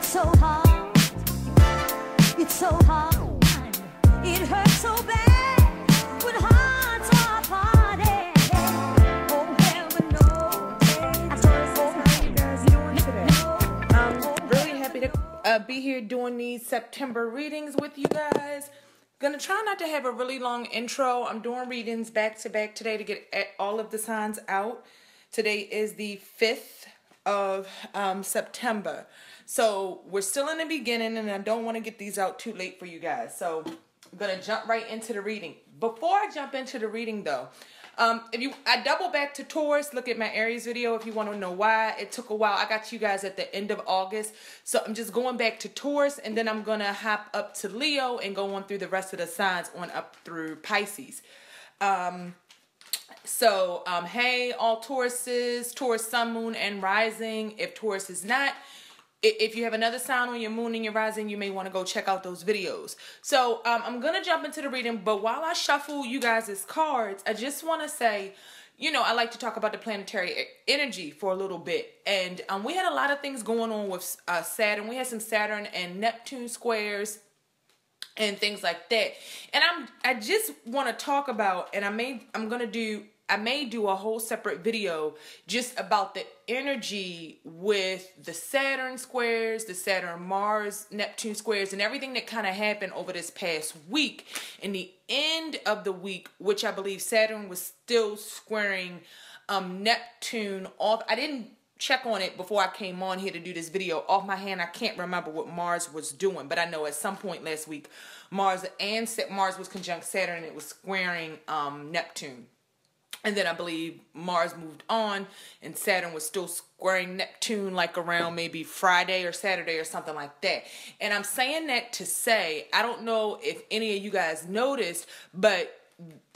so hard, it's so hard, it hurts so bad when hearts are parted. Oh, heaven knows. How you guys doing today? I'm really happy to be here doing these September readings with you guys. Gonna try not to have a really long intro. I'm doing readings back to back today to get all of the signs out. Today is the 5th of September. So we're still in the beginning and I don't want to get these out too late for you guys. So I'm going to jump right into the reading. Before I jump into the reading though, I double back to Taurus, look at my Aries video if you want to know why. It took a while. I got you guys at the end of August. So I'm just going back to Taurus and then I'm going to hop up to Leo and go on through the rest of the signs on up through Pisces. Hey, all Tauruses, Taurus, Sun, Moon, and Rising. If Taurus is not, if you have another sign on your Moon and your Rising, you may want to go check out those videos. So, I'm going to jump into the reading, but while I shuffle you guys' cards, I just want to say, you know, I like to talk about the planetary energy for a little bit. And we had a lot of things going on with Saturn. We had some Saturn and Neptune squares and things like that. And I just want to talk about, and I may do a whole separate video just about the energy with the Saturn squares, the Saturn, Mars, Neptune squares, and everything that kind of happened over this past week. In the end of the week, which I believe Saturn was still squaring Neptune off. I didn't check on it before I came on here to do this video. Off my hand, I can't remember what Mars was doing, but I know at some point last week, Mars was conjunct Saturn and it was squaring Neptune. And then I believe Mars moved on and Saturn was still squaring Neptune like around maybe Friday or Saturday or something like that. And I'm saying that to say, I don't know if any of you guys noticed, but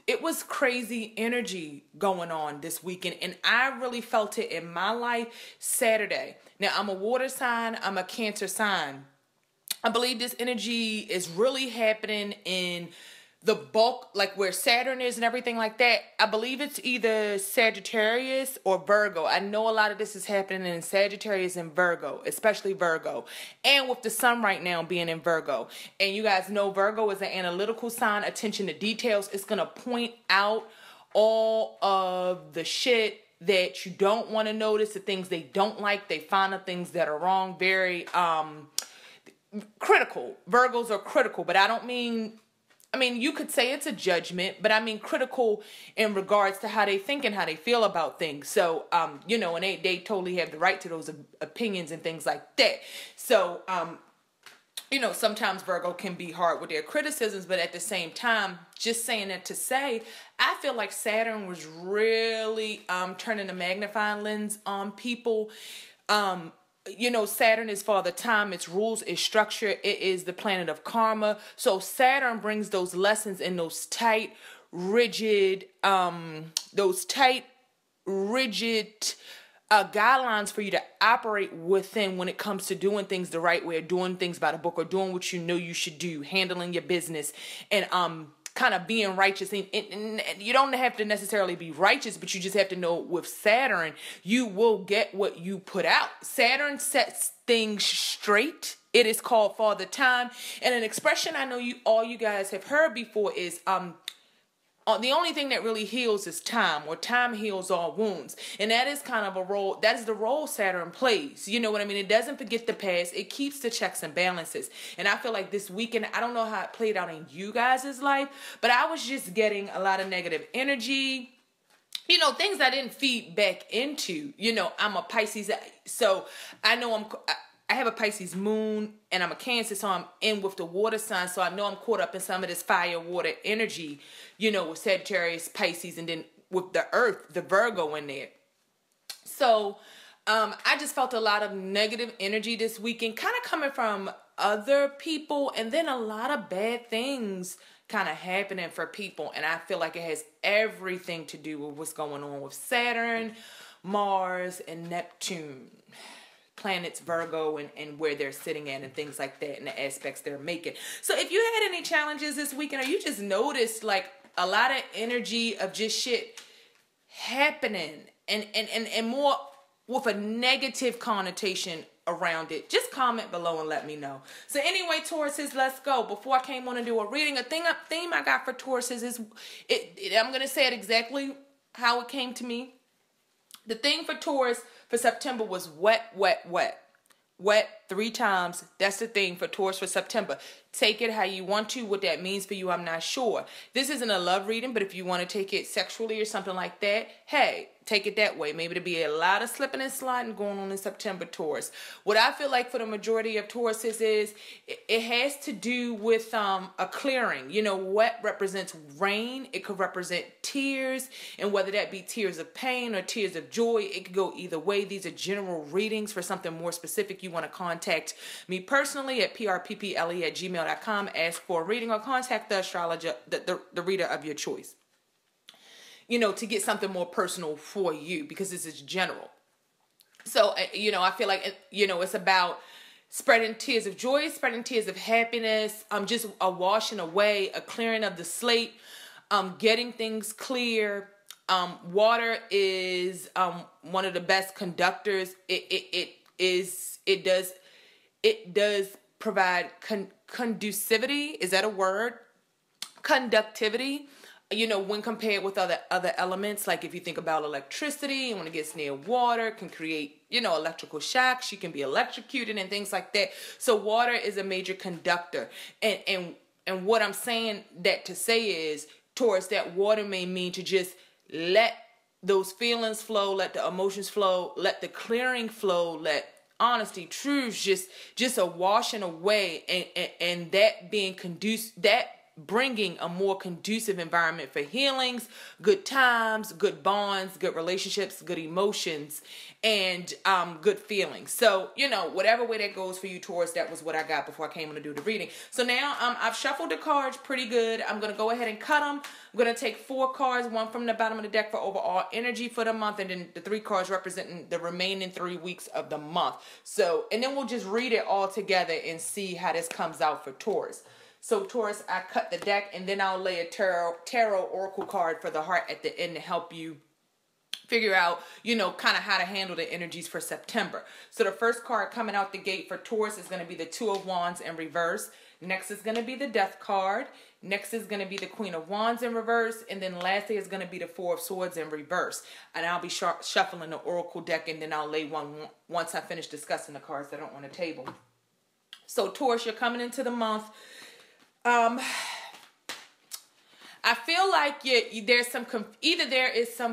it was crazy energy going on this weekend. And I really felt it in my life Saturday. Now, I'm a water sign. I'm a Cancer sign. I believe this energy is really happening in the bulk, like where Saturn is and everything like that. I believe it's either Sagittarius or Virgo. I know a lot of this is happening in Sagittarius and Virgo, especially Virgo. And with the sun right now being in Virgo. And you guys know Virgo is an analytical sign, attention to details. It's going to point out all of the shit that you don't want to notice, the things they don't like. They find the things that are wrong. Very critical. Virgos are critical, but I mean, you could say it's a judgment, but I mean critical in regards to how they think and how they feel about things. So, you know, and they totally have the right to those opinions and things like that. So, you know, sometimes Virgo can be hard with their criticisms, but at the same time, just saying that to say, I feel like Saturn was really turning the magnifying lens on people. You know, Saturn is Father Time, its rules, its structure, it is the planet of karma. So Saturn brings those lessons in those tight, rigid guidelines for you to operate within when it comes to doing things the right way, or doing things by the book, or doing what you know you should do, handling your business, and kind of being righteous. And you don't have to necessarily be righteous, but you just have to know with Saturn, you will get what you put out. Saturn sets things straight. It is called Father Time. And an expression I know all you guys have heard before is the only thing that really heals is time, or time heals all wounds. And that is kind of a role, that is the role Saturn plays. You know what I mean? It doesn't forget the past. It keeps the checks and balances. And I feel like this weekend, I don't know how it played out in you guys' life, but I was just getting a lot of negative energy. You know, things I didn't feed back into. You know, I'm a Pisces, so I know I have a Pisces moon and I'm a Cancer, so I'm in with the water sign. So I know I'm caught up in some of this fire, water energy, you know, with Sagittarius, Pisces, and then with the earth, the Virgo in there. So I just felt a lot of negative energy this weekend, kind of coming from other people, and then a lot of bad things kind of happening for people. And I feel like it has everything to do with what's going on with Saturn, Mars, and Neptune. Planets Virgo and where they're sitting at and things like that and the aspects they're making. So if you had any challenges this weekend, or you just noticed like a lot of energy of just shit happening and more with a negative connotation around it, just comment below and let me know. So anyway, Tauruses, let's go. Before I came on to do a reading, a theme I got for Tauruses is, I'm going to say it exactly how it came to me. The thing for Taurus for September was wet, wet, wet. Wet 3 times. That's the thing for Taurus for September. Take it how you want to. What that means for you, I'm not sure. This isn't a love reading, but if you want to take it sexually or something like that, hey, take it that way. Maybe there'll be a lot of slipping and sliding going on in September, Taurus. What I feel like for the majority of Tauruses is it has to do with a clearing. You know, wet represents rain. It could represent tears, and whether that be tears of pain or tears of joy, it could go either way. These are general readings. For something more specific, you want to contact me personally at prpple@gmail.com. Ask for a reading or contact the astrologer, the reader of your choice. You know, to get something more personal for you, because this is general. So, you know, I feel like, you know, it's about spreading tears of joy, spreading tears of happiness, just a washing away, a clearing of the slate, getting things clear. Water is one of the best conductors. It does provide conducivity. Is that a word? Conductivity. You know, when compared with other elements, like if you think about electricity, and when it gets near water, it can create, you know, electrical shocks. You can be electrocuted and things like that. So water is a major conductor. And what I'm saying that to say is, Taurus, that water may mean to just let those feelings flow, let the emotions flow, let the clearing flow, let honesty, truth, just a washing away, and that being conducive, that bringing a more conducive environment for healings, good times, good bonds, good relationships, good emotions, and good feelings. So, you know, whatever way that goes for you, Taurus, that was what I got before I came on to do the reading. So now I've shuffled the cards pretty good. I'm going to go ahead and cut them. I'm going to take 4 cards, one from the bottom of the deck for overall energy for the month, and then the 3 cards representing the remaining 3 weeks of the month. So, and then we'll just read it all together and see how this comes out for Taurus. So Taurus, I cut the deck, and then I'll lay a tarot oracle card for the heart at the end to help you figure out, you know, kind of how to handle the energies for September. So the first card coming out the gate for Taurus is going to be the 2 of Wands in reverse. Next is going to be the Death card. Next is going to be the Queen of Wands in reverse. And then lastly is going to be the 4 of Swords in reverse. And I'll be shuffling the oracle deck, and then I'll lay one once I finish discussing the cards that are on the table. So Taurus, you're coming into the month. I feel like there's some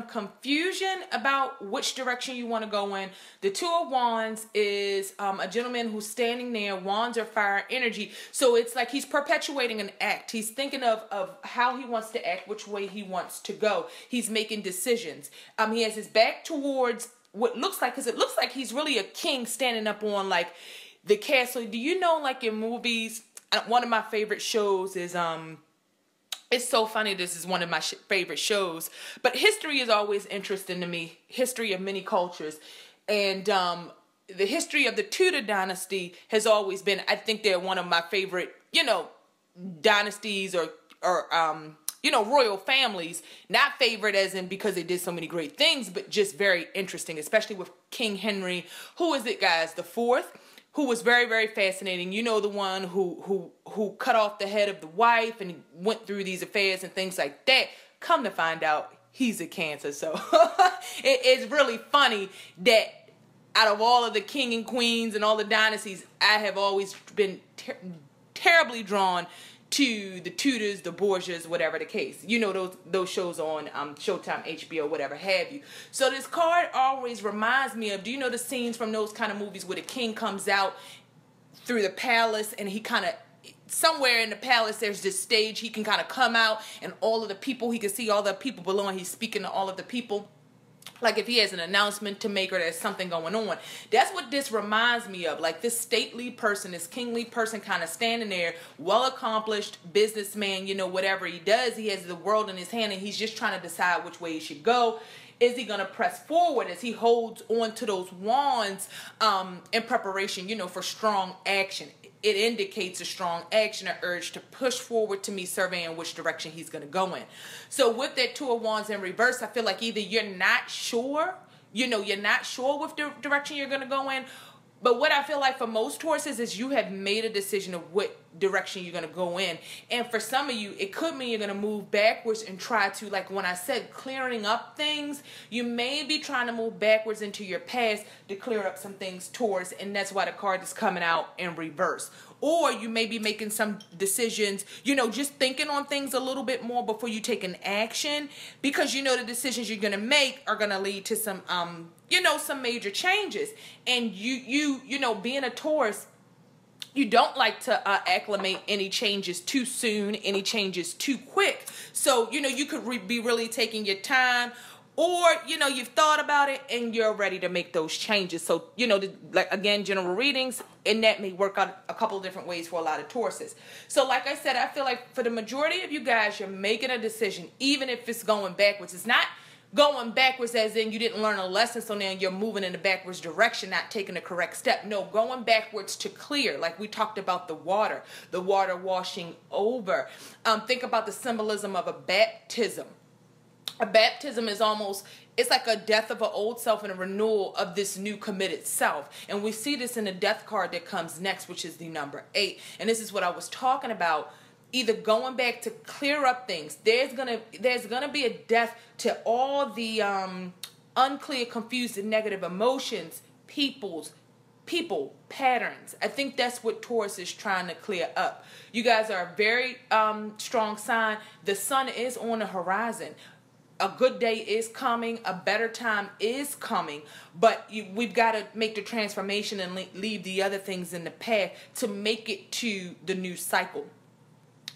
confusion about which direction you want to go in. The 2 of Wands is a gentleman who's standing there. Wands are fire energy. So it's like he's perpetuating an act. He's thinking of how he wants to act, which way he wants to go. He's making decisions. He has his back towards what looks like, because it looks like he's really a king standing up on like the castle. Do you know, like in movies, one of my favorite shows is, it's so funny, this is one of my favorite shows, but history is always interesting to me, history of many cultures, and the history of the Tudor dynasty has always been, I think they're one of my favorite, you know, dynasties or you know, royal families. Not favorite as in because they did so many great things, but just very interesting, especially with King Henry. Who is it, guys? The 4th? Who was very, very fascinating. You know, the one who cut off the head of the wife and went through these affairs and things like that. Come to find out, he's a Cancer. So it's really funny that out of all of the king and queens and all the dynasties, I have always been terribly drawn to the Tudors, the Borgias, whatever the case. You know, those shows on Showtime, HBO, whatever have you. So this card always reminds me of, do you know the scenes from those kind of movies where the king comes out through the palace, and he kind of, somewhere in the palace there's this stage, he can kind of come out, and all of the people, he can see all the people below, and he's speaking to all of the people. Like if he has an announcement to make or there's something going on. That's what this reminds me of. Like this stately person, this kingly person kind of standing there, well-accomplished businessman, you know, whatever he does, he has the world in his hand, and he's just trying to decide which way he should go. Is he going to press forward as he holds on to those wands in preparation, you know, for strong action? It indicates a strong action, an urge to push forward, to me, surveying which direction he's going to go in. So with that 2 of Wands in reverse, I feel like either you're not sure, you know, you're not sure which direction you're going to go in, But what I feel like for most Tauruses is you have made a decision of what direction you're going to go in. And for some of you, it could mean you're going to move backwards and try to, like when I said clearing up things, you may be trying to move backwards into your past to clear up some things, Taurus, and that's why the card is coming out in reverse. Or you may be making some decisions, you know, just thinking on things a little bit more before you take an action, because you know the decisions you're going to make are going to lead to some, you know, some major changes. And you know, being a Taurus, you don't like to acclimate any changes too soon, any changes too quick. So, you know, you could be really taking your time, or, you know, you've thought about it and you're ready to make those changes. So, you know, like again, general readings, and that may work out a couple of different ways for a lot of Tauruses. So like I said, I feel like for the majority of you guys, you're making a decision, even if it's going backwards. It's not going backwards as in you didn't learn a lesson, so now you're moving in the backwards direction, not taking the correct step. No, going backwards to clear, like we talked about the water washing over. Think about the symbolism of a baptism. A baptism is almost, it's like a death of an old self and a renewal of this new committed self. And we see this in the death card that comes next, which is the number 8. And this is what I was talking about. Either going back to clear up things. There's gonna be a death to all the unclear, confused, and negative emotions, people, patterns. I think that's what Taurus is trying to clear up. You guys are a very strong sign. The sun is on the horizon. A good day is coming. A better time is coming. But we've got to make the transformation and leave the other things in the path to make it to the new cycle.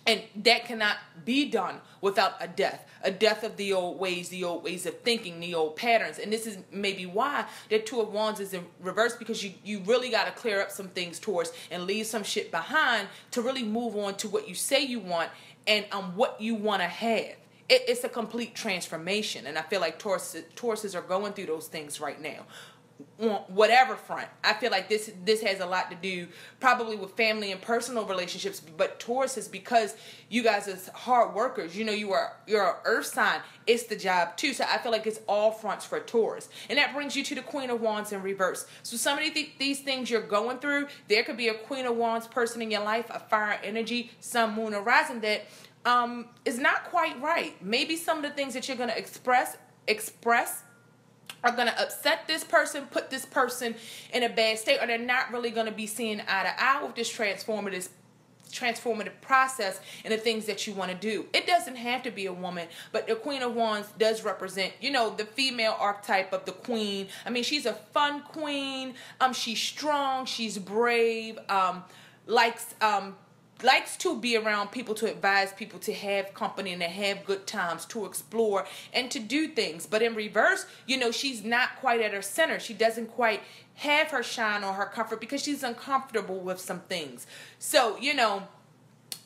And that cannot be done without a death of the old ways of thinking, the old patterns. And this is maybe why that Two of Wands is in reverse, because you really got to clear up some things, Taurus, and leave some shit behind to really move on to what you say you want and what you want to have. It's a complete transformation, and I feel like Tauruses are going through those things right now. On whatever front, I feel like this has a lot to do probably with family and personal relationships, but Taurus is, because you guys are hard workers, you know, you're an earth sign, it's the job too. So I feel like it's all fronts for Taurus. And that brings you to the Queen of Wands in reverse. So some of these things you're going through, there could be a Queen of Wands person in your life, a fire energy, sun, moon, or rising that is not quite right. Maybe some of the things that you're going to express are going to upset this person, put this person in a bad state, or they're not really going to be seeing eye to eye with this transformative process and the things that you want to do. It doesn't have to be a woman, but the Queen of Wands does represent, you know, the female archetype of the queen. I mean, she's a fun queen. She's strong. She's brave. Likes to be around people, to advise people, to have company, and to have good times, to explore and to do things. But in reverse, you know, she's not quite at her center. She doesn't quite have her shine or her comfort because she's uncomfortable with some things. So, you know,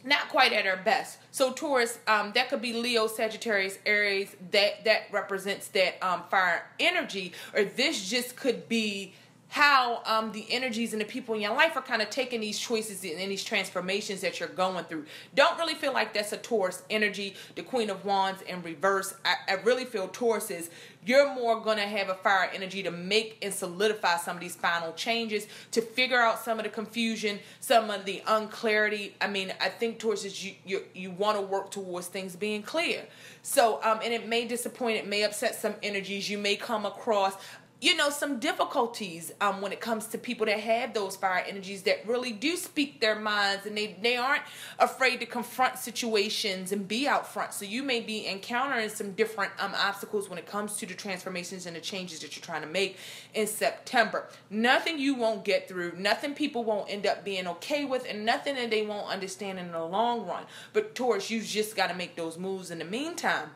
not quite at her best. So Taurus, that could be Leo, Sagittarius, Aries. That represents that fire energy. Or this just could be how the energies and the people in your life are kind of taking these choices and these transformations that you're going through. Don't really feel like that's a Taurus energy, the Queen of Wands in reverse. I really feel Taurus is, you're more going to have a fire energy to make and solidify some of these final changes, to figure out some of the confusion, some of the unclarity. I mean, I think Taurus is you want to work towards things being clear. So, and it may disappoint, it may upset some energies. You may come across, you know, some difficulties when it comes to people that have those fire energies that really do speak their minds, and they aren't afraid to confront situations and be out front. So you may be encountering some different obstacles when it comes to the transformations and the changes that you're trying to make in September. Nothing you won't get through, nothing people won't end up being okay with, and nothing that they won't understand in the long run. But Taurus, you just got to make those moves in the meantime.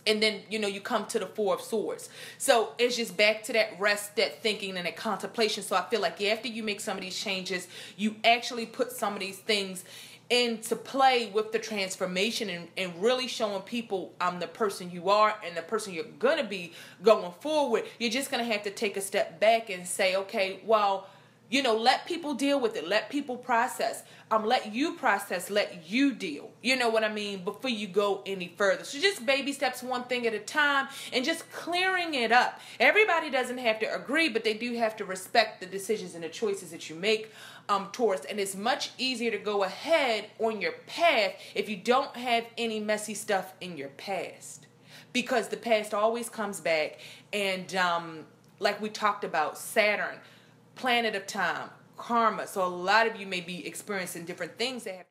And then, you know, you come to the Four of Swords. So it's just back to that rest, that thinking, and that contemplation. So I feel like after you make some of these changes, you actually put some of these things into play with the transformation, and really showing people the person you are and the person you're going to be going forward. You're just going to have to take a step back and say, okay, well, You know, let people deal with it. Let people process. Let you process, let you deal. You know what I mean? Before you go any further. So just baby steps, one thing at a time, and just clearing it up. Everybody doesn't have to agree, but they do have to respect the decisions and the choices that you make, Taurus. And it's much easier to go ahead on your path if you don't have any messy stuff in your past. Because the past always comes back. And like we talked about, Saturn, planet of time, karma. So a lot of you may be experiencing different things that have